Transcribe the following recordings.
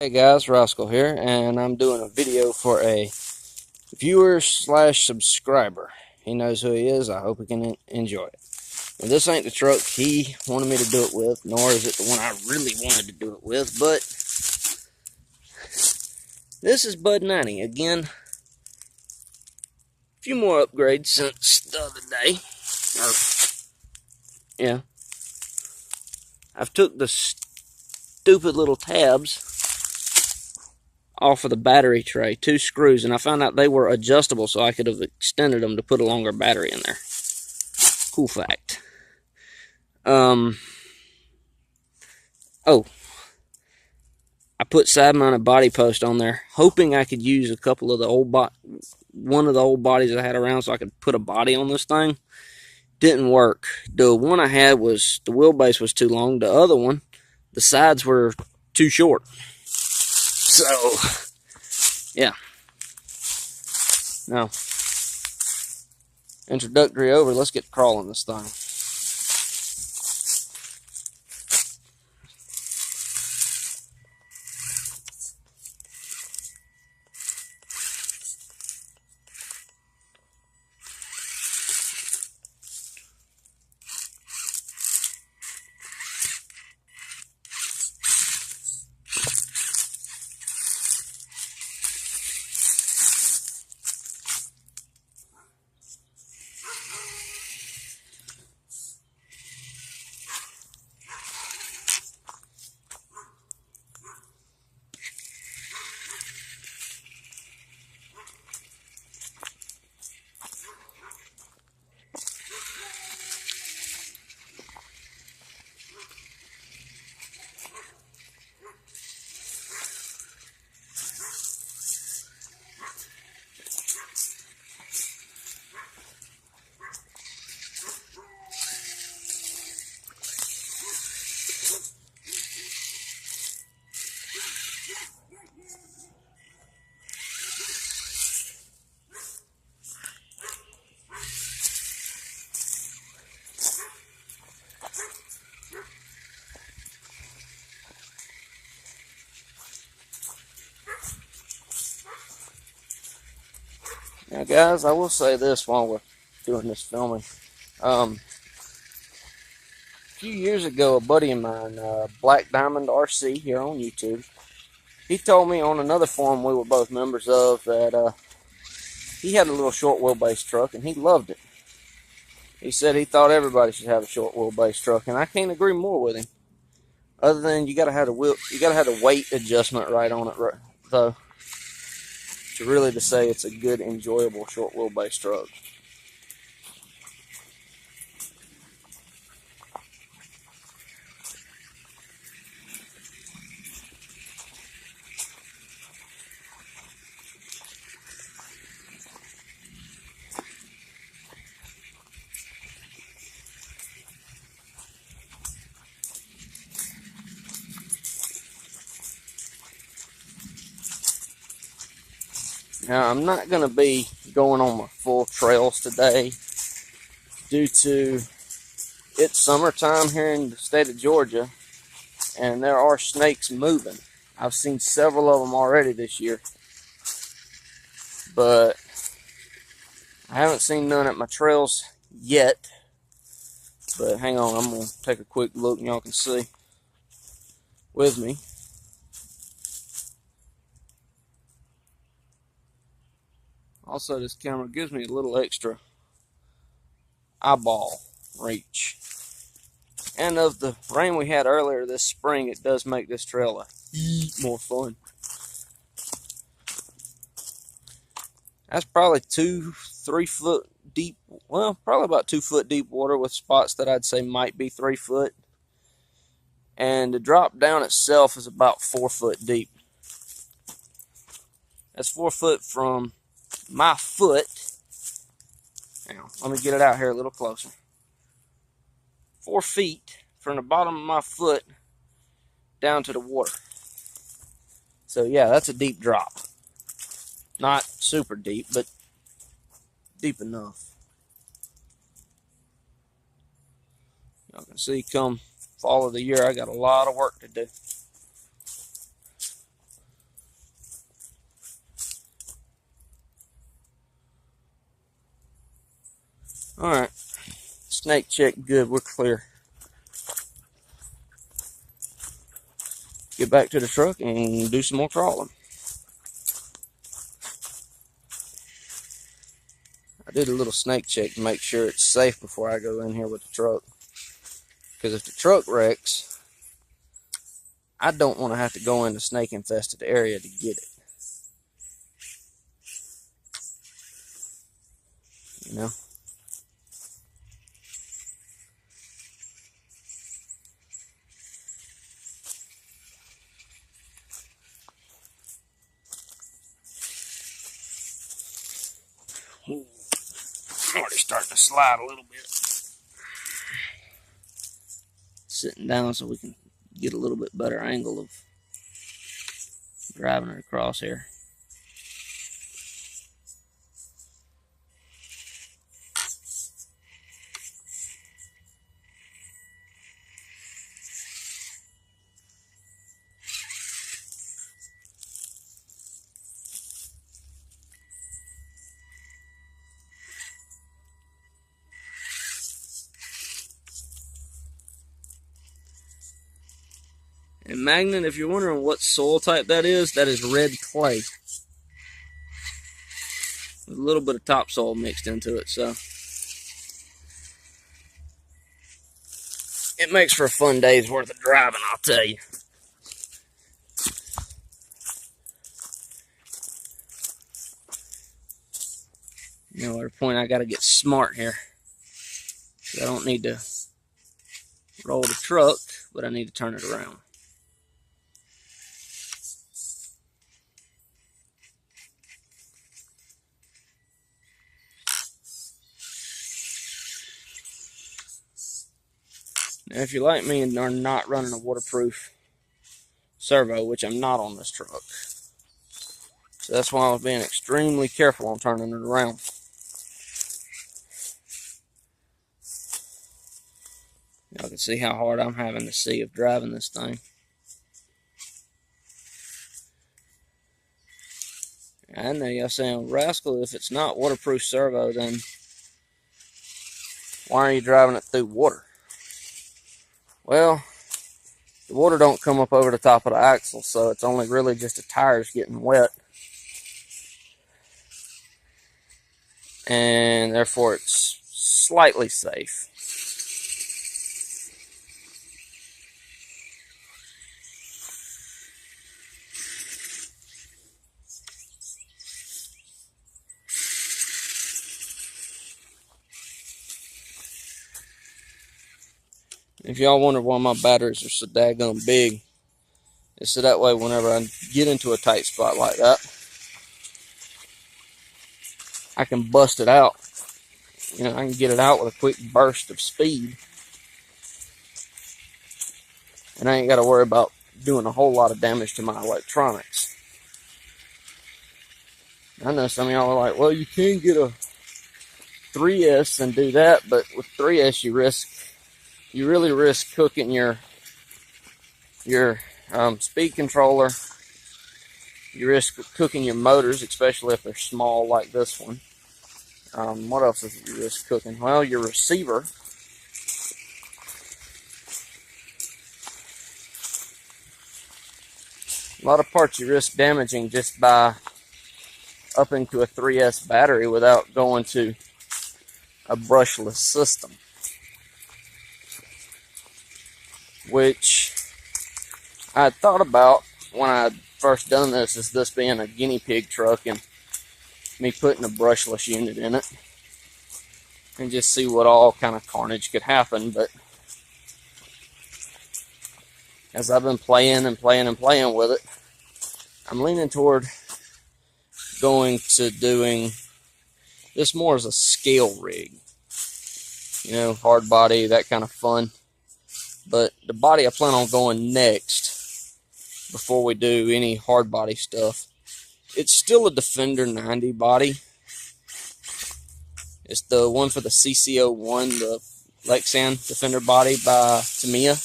Hey guys, Roscoe here, and I'm doing a video for a viewer slash subscriber. He knows who he is. I hope he can enjoy it. Now, this ain't the truck he wanted me to do it with, nor is it the one I really wanted to do it with, but this is Bud 90. Again, a few more upgrades since the other day. Yeah. I've took the stupid little tabs off of the battery tray, 2 screws, and I found out they were adjustable, so I could have extended them to put a longer battery in there. Cool fact. Oh, I put side mounted body post on there, hoping I could use a couple of the one of the old bodies I had around so I could put a body on this thing. Didn't work. The one I had was, the wheelbase was too long. The other one, the sides were too short. So, yeah. Now, introductory over, let's get crawling this thing. Now, guys, I will say this while we're doing this filming. A few years ago, a buddy of mine, Black Diamond RC here on YouTube, he told me on another forum we were both members of that he had a little short wheelbase truck and he loved it. He said he thought everybody should have a short wheelbase truck, and I can't agree more with him. Other than you gotta have the weight adjustment right on it, though, to really to say it's a good, enjoyable short wheelbase truck. Now, I'm not going to be going on my full trails today due to it's summertime here in the state of Georgia, and there are snakes moving. I've seen several of them already this year, but I haven't seen none at my trails yet. But hang on, I'm going to take a quick look and y'all can see with me. Also, this camera gives me a little extra eyeball reach. And of the rain we had earlier this spring, it does make this trail a heap more fun. That's probably 2-3 foot deep. Well, probably about 2 foot deep water with spots that I'd say might be 3 foot. And the drop down itself is about 4 foot deep. That's 4 foot from my foot. Now, let me get it out here a little closer. 4 feet from the bottom of my foot down to the water. So yeah, that's a deep drop. Not super deep, but deep enough. Y'all can see come fall of the year, I got a lot of work to do. Alright, snake check good, we're clear. Get back to the truck and do some more crawling. I did a little snake check to make sure it's safe before I go in here with the truck. Because if the truck wrecks, I don't want to have to go in the snake infested area to get it. You know? Ooh, I'm already starting to slide a little bit. Sitting down so we can get a little bit better angle of driving it across here. And Magnet, if you're wondering what soil type that is red clay. With a little bit of topsoil mixed into it, so it makes for a fun day's worth of driving, I'll tell you. You know, at a point I gotta get smart here. I don't need to roll the truck, but I need to turn it around. Now, if you're like me and are not running a waterproof servo, which I'm not on this truck, so that's why I was being extremely careful on turning it around. Y'all can see how hard I'm having to see of driving this thing. I know y'all saying, Rascal, if it's not waterproof servo, then why are you driving it through water? Well, the water don't come up over the top of the axle, so it's only really just the tires getting wet. And therefore it's slightly safe. If y'all wonder why my batteries are so daggone big, it's so that way whenever I get into a tight spot like that, I can bust it out. You know, I can get it out with a quick burst of speed. And I ain't got to worry about doing a whole lot of damage to my electronics. I know some of y'all are like, well, you can get a 3S and do that, but with 3S you really risk cooking your speed controller. You risk cooking your motors, especially if they're small like this one. What else is you risk cooking? Well, your receiver. A lot of parts you risk damaging just by upping to a 3S battery without going to a brushless system. Which I had thought about when I had first done this, as this being a guinea pig truck and me putting a brushless unit in it and just see what all kind of carnage could happen. But as I've been playing and playing and playing with it, I'm leaning toward going to doing this more as a scale rig. You know, hard body, that kind of fun. But the body I plan on going next, before we do any hard body stuff, it's still a Defender 90 body. It's the one for the CC01, the Lexan Defender body by Tamiya.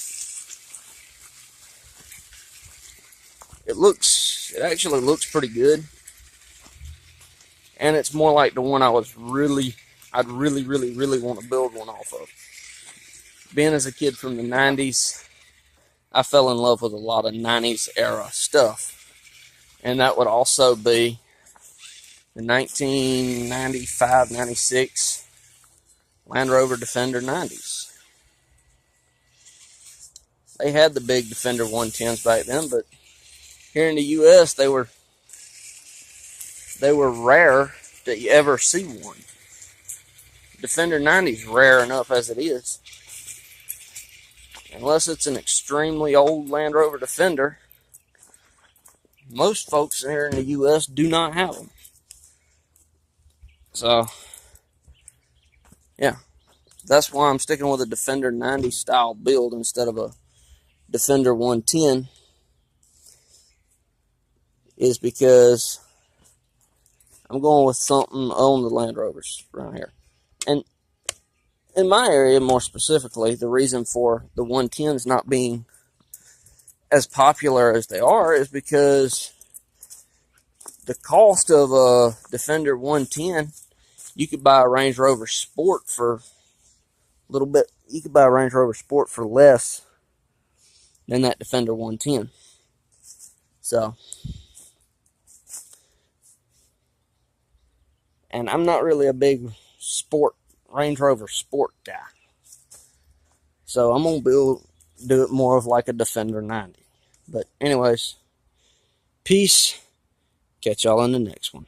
It actually looks pretty good. And it's more like the one I was really I'd really, really, really want to build one off of. Being as a kid from the 90s, I fell in love with a lot of 90s era stuff. And that would also be the 1995, 96 Land Rover Defender 90s. They had the big Defender 110s back then, but here in the U.S., they were rare that you ever see one. Defender 90 is rare enough as it is. Unless it's an extremely old Land Rover Defender, most folks here in the U.S. do not have them. So, yeah, that's why I'm sticking with a Defender 90 style build instead of a Defender 110, is because I'm going with something on the Land Rovers around here. And in my area, more specifically, the reason for the 110s not being as popular as they are is because the cost of a Defender 110, you could buy a Range Rover Sport for a little bit. You could buy a Range Rover Sport for less than that Defender 110. So, and I'm not really a big Range Rover Sport guy. So I'm going to do it more of like a Defender 90. But anyways, peace. Catch y'all in the next one.